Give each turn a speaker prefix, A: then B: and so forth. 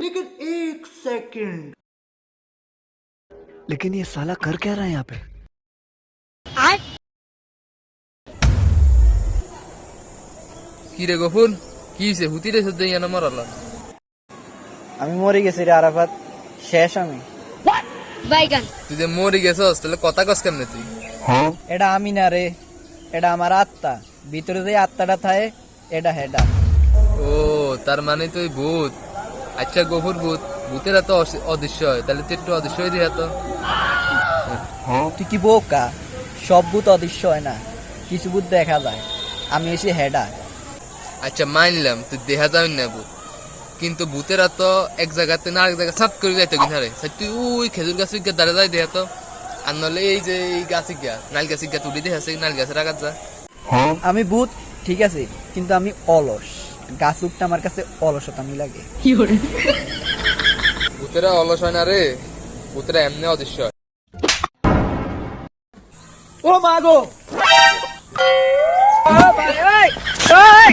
A: लेकिन एक सेकंड,
B: लेकिन ये साला कर क्या रहा है यहाँ पे?
C: কি রে গফুর, কি হইছে? হুতিরে সদ্য ইয়ানা মারালা।
D: আমি মরে গেছি রে আরাফাত, শেষ আমি।
C: তুই যে মরি গেছস তাহলে কথা কস কেমনে তুই?
D: এটা আমি না রে, এটা আমার আত্মা। ভিতরে যে আত্মাটা থাকে এটা হেডা।
C: ও তার মানে তুই ভূত। আচ্ছা গফুর, ভূতেরা তো অদৃশ্য হয়, তাহলে তুই একটু অদৃশ্য হয়ে দিয়া তো।
D: তুই কি বোকা? সব ভূত অদৃশ্য হয় না, কিছু ভূত দেখা যায়। আমি হইছি হেডা।
C: আচ্ছা মানলাম তুই দেখা যাবি না ভূত, কিন্তু ভূতেরা তো এক জায়গাতে না আরেক জায়গায় সাত করে যাইতো কিনারে। তুই ওই খেজুর গাছ গিয়ে দাঁড়া যাই দেখা তো, আর নলে এই যে এই গাছে গিয়া নাল গাছে গিয়া তুলি দেখে নাল গাছের আঘাত যা।
D: আমি ভূত ঠিক আছে, কিন্তু আমি অলস। গাছ উঠতে আমার কাছে অলসতামি লাগে।
C: ভূতেরা অলস হয় না রে, ভূতেরা এমনি অদৃশ্য হয়।
D: ও মা গো! ও ভাই, ওই!